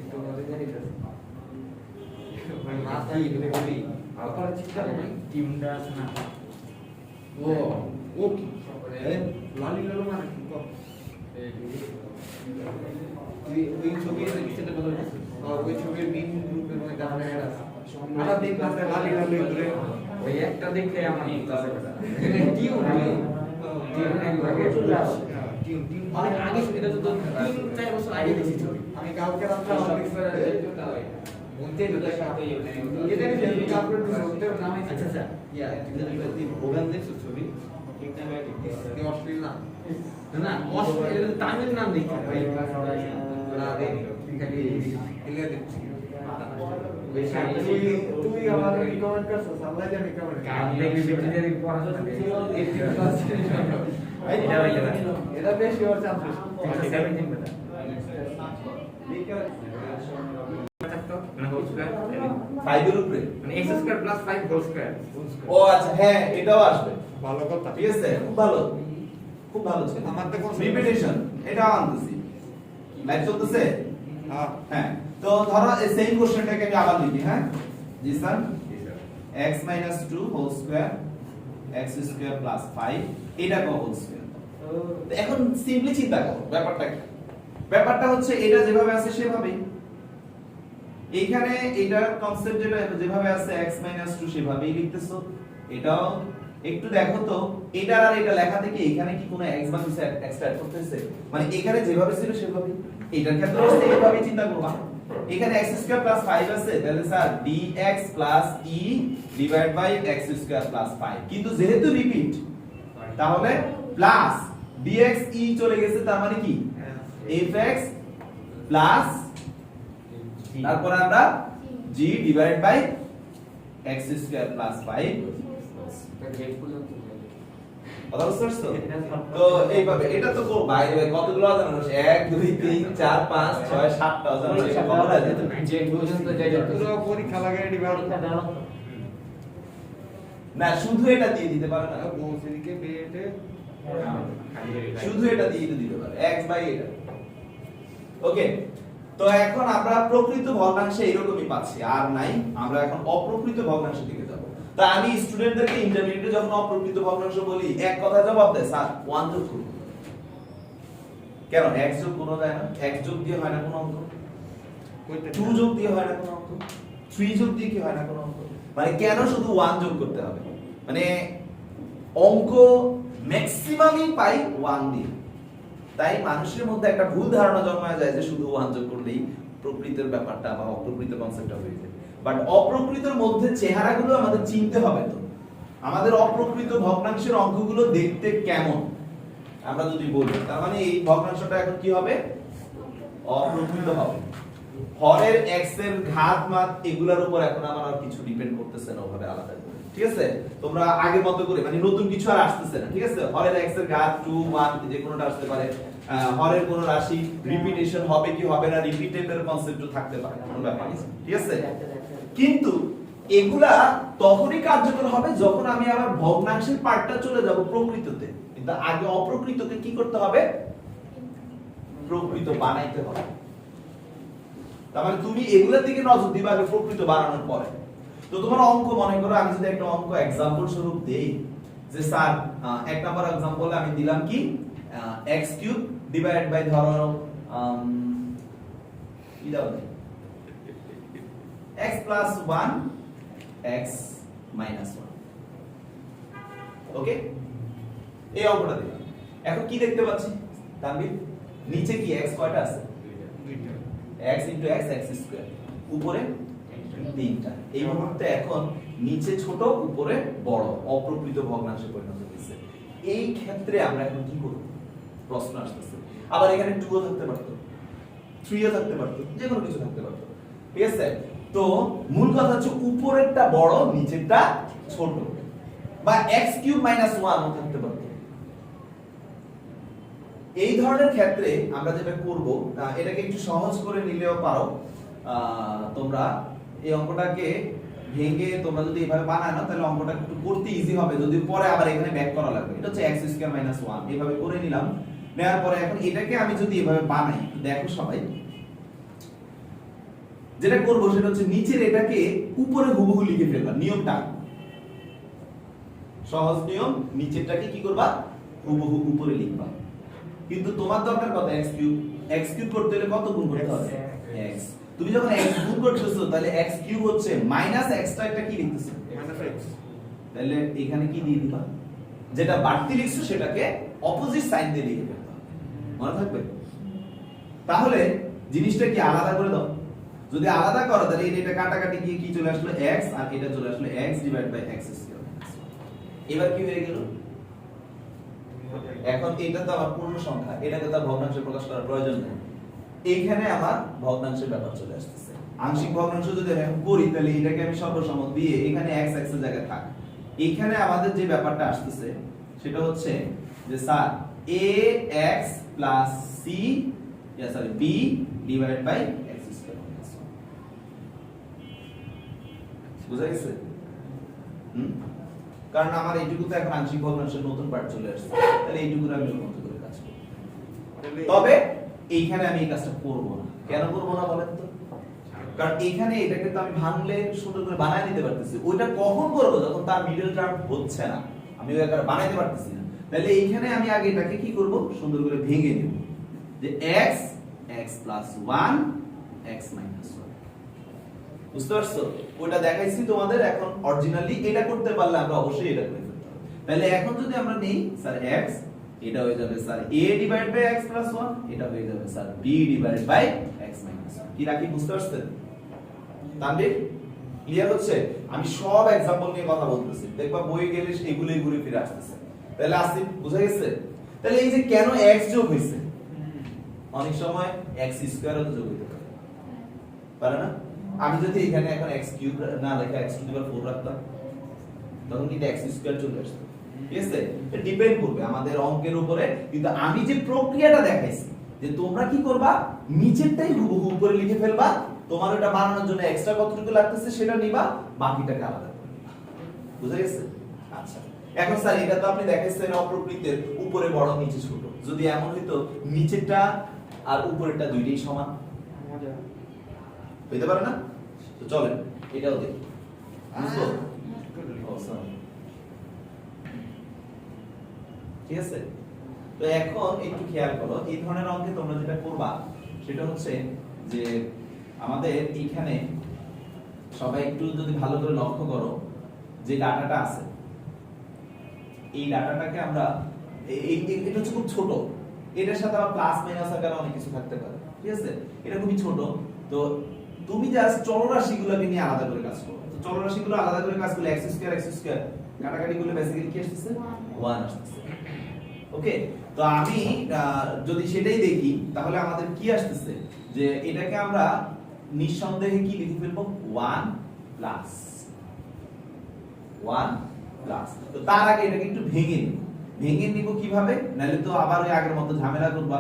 একটু মজা জানি তো ভাই মাথা এগুলো বলি আবার চিন্তা করবেন টিমটা আছে না। ও ওকে লালি লালো মানে তুই ওই ছবির নিচেটা কথা বলছিস, ওই ছবির মেইন গ্রুপের মধ্যে গানা গানা আছে আমরা দেখলাম লালি লালো এগুলো, ওই একটা দেখলে আমার কাছে কথা টিম অনেক আগে, এটা তো 3-4 বছর আগে দেখছি ছবি। আমি কালকে রাত্রে বলতে আচ্ছা আচ্ছা ইয়া ভোগান দেখছো ছবি, অশ্লীল না না অশ্লীল, তামিল নাম দেখতে ভাই না তুই আমার রিকমেন্ড করছিস, আল্লাহ জানে কেমন কাজ দেখবি বিটিদের পড়াশোনা এটা বেশি ওর চান্স 17 বেটা মানে হোল স্কয়ার 5 এর উপরে মানে x square plus 5 whole square. ও আচ্ছা, হ্যাঁ এটাও আসবে, ভালো কথা। ঠিক আছে, খুব ভালো, খুব ভালো ছিল। আমার তো কোনো রিপিটেশন এটা আনতেছি, লাইভ চলতেছে। হ্যাঁ হ্যাঁ, তো ধরো এই সেম কোশ্চেনটাকে আমি আবার লিখি। হ্যাঁ জি sir, x 2 whole square x square plus 5 এটা কো হোল স্কয়ার। তো এখন সিম্পলি চিন্তা করো ব্যাপারটা কি, ব্যাপারটা হচ্ছে এটা যেভাবে আছে সেভাবেই, এইখানে এটার কনসেপ্ট যেভাবে আছে x 2 সেভাবেই লিখতেছো। এটাও একটু দেখো তো, এটা আর এটা লেখা থেকে এখানে কি কোনো x বা কিছু এক্সট্রা অ্যাড করতেছে, মানে এখানে যেভাবে ছিল সেভাবেই, এটার ক্ষেত্রে হচ্ছে এইভাবেই চিন্তা করবা। এখানে x স্কয়ার প্লাস 5 আছে, তাহলে sir dx plus e divide by x square plus 5, কিন্তু যেহেতু রিপিট তাহলে প্লাস dx e চলে গেছে, তার মানে কি fx প্লাস তারপর আমরা g divide by x square plus 5 কথা বুঝতে পারছো? তো এইভাবে এটা তো ভাই কতগুলো আছে মানুষ, 1 2 3 4 5 6 7টা আছে মানুষ, খবর আছে যে পর্যন্ত যাই পুরো পরীক্ষা লাগাই দিবা। না শুধু এটা দিয়ে দিতে পারে না, বংশীকে বেটে শুধু এটা দিয়ে দিতে পারে x বাই এটা। ওকে, তো এখন আমরা প্রকৃত ভগ্নাংশে এরকমই পাচ্ছি, আর নাই। আমরা এখন অপ্রকৃত ভগ্নাংশের দিকে যাব। তা আমি স্টুডেন্টদেরকে ইন্টারমিডিয়েটে যখন অপ্রকৃত ভগ্নাংশ বলি, এক কথায় জবাব দেয় স্যার 1 যোগ করুন। কেন x যোগ কোনো যায় না? x যোগ দিয়ে হয় না কোনো অঙ্ক, 2 যোগ দিয়ে হয় না কোনো অঙ্ক, 3 যোগ দিয়ে কি হয় না কোনো অঙ্ক। মানে কেন শুধু 1 যোগ করতে হবে? মানে অঙ্ক ম্যাক্সিমামই পাই 1 দিয়ে। তাই মানুষের মধ্যে একটা ভুল ধারণা জন্মায় যায় যে শুধু 1 যোগ করলেই প্রকৃতির ব্যাপারটা বা অপ্রকৃত কনসেপ্টটা হয়ে যায়। বাট অপ্রকৃতর মধ্যে চেহারাগুলো আমাদের চিনতে হবে। তো আমাদের অপ্রকৃত ভগ্নাংশের অঙ্কগুলো দেখতে কেমন আমরা যদি বলি, তার মানে এই ভগ্নাংশটা এখন কি হবে? অপ্রকৃত হবে। হরের x এর ঘাত মাত এগুলোর উপর এখন আমার আর কিছু ডিপেন্ড করতেছে না ওভাবে আলাদা করে, ঠিক আছে? তোমরা আগের মতো করে মানে নতুন কিছু আর আসতেছে না, ঠিক আছে? হরের x এর ঘাত 2 1 যে কোনোটা আসতে পারে। হরের কোন রাশি রিপিটেশন হবে কি হবে না, রিপিটেবল কনসেপ্টও থাকতে পারে, কোনো ব্যাপার না, ঠিক আছে? কিন্তু এগুলা তখনই কার্যকর হবে যখন আমি আবার ভগ্নাংশের পার্টটা চলে যাব প্রকৃততে। কিন্তু আগে অপ্রকৃতকে কি করতে হবে? প্রকৃত বানাইতে হবে। তার মানে তুমি এগুলোর দিকে নজর দিবা আগে প্রকৃত বানানোর পরে। তো তোমার অঙ্ক মনে করো, আমি যদি একটা অঙ্ক एग्जांपल স্বরূপ দেই যে স্যার এক নাম্বার एग्जांपल আমি দিলাম কি x³ ডিভাইড বাই ধরো কি দাও x + 1 x - 1। ওকে, এই অঙ্কটা দিলাম। এখন কি দেখতে পাচ্ছি তানভীর? নিচে কি x কয়টা আছে? x * x x², উপরে 3টা। এই মুহূর্তে এখন নিচে ছোট উপরে বড় অপ্রকৃত ভগ্নাংশে পরিণত হয়েছে। এই ক্ষেত্রে আমরা এখন কি করব? প্রশ্ন আসতেছে। আবার এখানে 2 ও থাকতে পারতো, 3 ও থাকতে পারতো, যে কোনো কিছু থাকতে পারতো, ঠিক আছে? তো মূল কথা হচ্ছে উপরেরটা বড় নিচেরটা ছোট, বা x³ - 1 ও থাকতে পারতো। এই ধরনের ক্ষেত্রে আমরা যেটা করব, এটাকে একটু সহজ করে নিলেও পারো তোমরা। এই অঙ্কটাকে ভেঙে তোমরা যদি এভাবে বানায় না, তাহলে অঙ্কটা একটু করতে ইজি হবে, যদি পরে আবার এখানে ব্যাক করা লাগবে। এটা হচ্ছে x² - 1 এভাবে করে নিলাম। নেওয়ার পরে এখন এটাকে আমি যদি এভাবে বানাই, দেখো সবাই যেটা করব সেটা হচ্ছে নিচের এটাকে উপরে হুবহু লিখে ফেলবা। নিয়মটা সহজ নিয়ম, নিচেরটাকে কি করবা? হুবহু উপরে লিখবা। কিন্তু তোমার দরকার কত? x³ করতে হলে কত গুণ করতে হবে? x। তুমি যখন x গুণ করতেছো তাহলে x³ হচ্ছে মাইনাস x টা একটা কি লিখতেছো? -x। তাহলে এখানে কি দিয়ে দিবা? যেটা বাড়তি লিখছো সেটাকে অপোজিট সাইন দিয়ে লিখে ফেলবা। মনে থাকবে? তাহলে জিনিসটা কি আলাদা করে দাও। যদি আলাদা করো তাহলে এটা কাটাকাটি গিয়ে কি চলে আসলো? x, আর এটা চলে আসলো x ডিভাইড বাই x²। এবার কি হয়ে গেল? এখন এটা তো আমার পূর্ণ সংখ্যা, এটাকে তো ভগ্নাংশে প্রকাশ করার প্রয়োজন নেই। এইখানে আমার ভগ্নাংশের ব্যাপার চলে আসতেছে। আংশিক ভগ্নাংশ যদি আমি করি তাহলে এটাকে আমি সর্বসম্মত দিয়ে এখানে x x এর জায়গায় থাক। এইখানে আমাদের যে ব্যাপারটা আসতেছে সেটা হচ্ছে যে sir ax + c b divide by x²। বুঝা গেছে? কারণ আমার এইটুকু তো এখন আংশিক ভগ্নাংশের নতুন পার্ট চলে আসছে, তাহলে এইটুকুর আমি ওর মতো করে কাজ করব। তবে এইখানে আমি এই কাজটা করব না। কেন করব না বলেন তো? কারণ এখানে এটাকে তো আমি ভাঙলে সুন্দর করে বানায় নিতে পারতেছি। ওইটা কখন করব? যখন তার মিডল টার্ম হচ্ছে না, আমি ওই আকারে বানাইতে পারতেছি না। তাহলে এইখানে আমি আগে এটাকে কি করব? সুন্দর করে ভেঙে নেব যে x + 1 x - 1। বুঝতে পারছো? ওটা দেখাইছি তোমাদের। এখন অরিজিনালি এটা করতে পারলে আমরা অবশ্যই এটা করে ফেলতে হবে। তাহলে এখন যদি আমরা নেই স্যার x, এটা হয়ে যাবে sir a divide by x + 1, এটা হয়ে যাবে sir b divide by x - 1। কি রাখি? বুঝতে পারছেন? তানভীর ক্লিয়ার হচ্ছে? আমি সব एग्जांपल নিয়ে কথা বলতেছি, দেখবা বই গেলে এগুলোই ঘুরে ফিরে আসতেছে। তাহলে আসিফ বুঝা গেছে? তাহলে এই যে কেন x যোগ হইছে, অনেক সময় x² ও যোগ হইতে পারে, পারে না? আমি যদি এখানে এখন x³ না লেখা x⁴ রাখতাম তখন কি x² চলে আসতো, ঠিক আছে? এটা ডিপেন্ড করবে আমাদের অঙ্কের উপরে। কিন্তু আমি যে প্রক্রিয়াটা দেখাইছি যে তোমরা কি করবা, নিচেরটাই হুবহু উপরে লিখে ফেলবা। তোমার এটা বানানোর জন্য এক্সট্রা কতটুকু লাগতেছে সেটা নিবা, বাকিটাকে আলাদা করে নিবা। বুঝা গেছে? আচ্ছা এখন স্যার এটা তো আপনি দেখাচ্ছেন অপ্রকৃতের উপরে বড় নিচে ছোট যদি এমন হইতো নিচেরটা আর উপরেরটা দুইটাই সমান মজা হইতে পারে না তো চলেন এটাও দেখি বুঝলো ও sorry। ঠিক আছে তো এখন একটু খেয়াল করো এই ধরনের অঙ্কে তোমরা যেটা করবা সেটা হচ্ছে যে আমাদের এখানে সবাই একটু যদি ভালো করে লক্ষ্য করো যে ডাটাটা আছে এই ডাটাটাকে আমরা এটা হচ্ছে খুব ছোট এটার সাথে আবার প্লাস মাইনাস আকারে অনেক কিছু থাকতে পারে ঠিক আছে এটা খুবই ছোট তো তুমি জাস্ট চলরাশিগুলোকে নিয়ে আলাদা করে কাজ করো তো চলরাশিগুলো আলাদা করে কাজ করলে x স্কয়ার কাটাকাটি করলে বেসিক্যালি কি আসছে 1 আসছে ওকে তো আমি যদি সেটাই দেখি তাহলে আমাদের কি আসতেছে যে এটাকে আমরা নিঃসন্দেহে কি লিখে ফেলবো 1 প্লাস 1 প্লাস তো তার আগে এটাকে একটু ভেঙে নিব কিভাবে নালে তো আবার ওই আগের মতো ঝামেলা করবা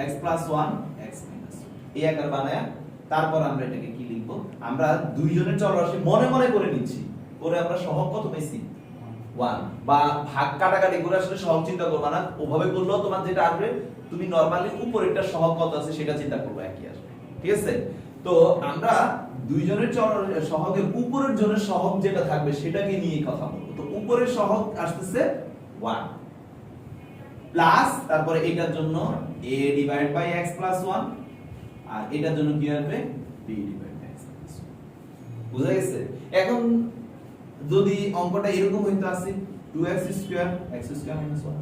x 1 x 1 এই আকার বানায়া তারপর আমরা এটাকে কি লিখব আমরা দুইজনের চলরাশি মনে মনে করে নিচ্ছি করে আমরা সহগ কত পেয়েছি 1 বা ভাগ কাটাকাটি করে আসলে সহগ চিন্তা করবা না ওভাবে করলেও তোমার যেটা আসবে তুমি নরমালি উপরেরটা সহগ কত আছে সেটা চিন্তা করবে একই আসবে ঠিক আছে তো আমরা দুইজনের সহগের উপরের জনের সহগ যেটা থাকবে সেটাকে নিয়ে কথা বলবো তো উপরের সহগ আসতেছে 1 প্লাস তারপরে এটার জন্য a divide by x plus 1 আর এটার জন্য কি আসবে b divide by x plus 1 বুঝা গেছে এখন যদি অঙ্কটা এরকম হইতো আসে 2x square x square minus 1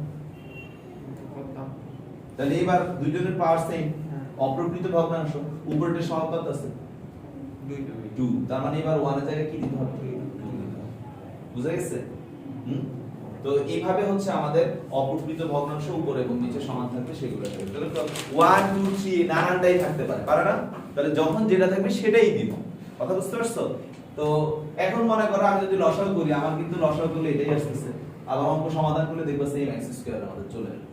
করতাম তাহলে এবার দুইজনের পাওয়ার সেম অপ্রকৃত ভগ্নাংশ উপরেরটা সহগ কত আছে 2 তার মানে এবার 1 এর জায়গায় কি দিতে হবে 2 দিতে হবে বুঝা গেছে তো এইভাবে হচ্ছে আমাদের অপ্রকৃত ভগ্নাংশ উপরে এবং নিচে সমান থাকবে সেগুলো থাকবে তাহলে তো 1 2 3 নানানটাই থাকতে পারে না তাহলে যখন যেটা থাকবে সেটাই দিব কথা বুঝতে পারছো তো এখন মনে করো আমি যদি লসাগু করি আমার কিন্তু লসাগু করলে এটাই আসতেছে আবার অঙ্ক সমাধান করলে দেখবা সেম x স্কয়ার আমাদের চলে আসবে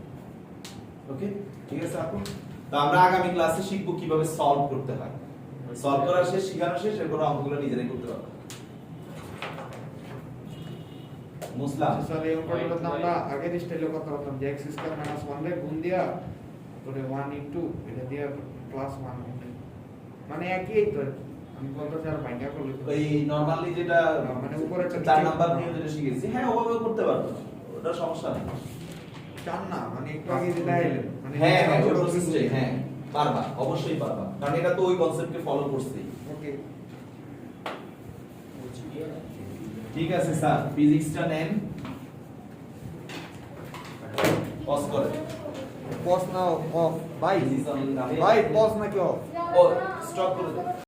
ওকে ঠিক আছে আপু তো আমরা আগামী ক্লাসে শিখব কিভাবে সলভ করতে হয় সলভ করা শেষ শেখানো শেষ এরপর অঙ্কগুলো নিজেরাই করতে পারবে মুসলাম স্যার এই অঙ্কটা তো আমরা আগের স্টাইলে কথা বলতাম যে x স্কয়ার মাইনাস 1 রে গুণ দিয়া পরে 1 ইনটু এটা দিয়া প্লাস 1 মানে একই তো আমি বলতে স্যার ভাঙা করলে ওই নরমালি যেটা মানে উপরে একটা 4 নাম্বার নিয়ে যেটা শিখেছি হ্যাঁ ওভাবে করতে পারবে ওটা সমস্যা নেই চান না মানে একটু আগে যেটা আইলেন মানে হ্যাঁ হ্যাঁ ওই প্রসেসটাই হ্যাঁ পারবা অবশ্যই পারবা কারণ এটা তো ওই কনসেপ্টকে ফলো করছেই ওকে ঠিক আছে স্যার ফিজিক্সটা নেন পজ করে পজ নাও অফ ভাই Physics on- ভাই পজ নাকি অফ ও স্টপ করে দাও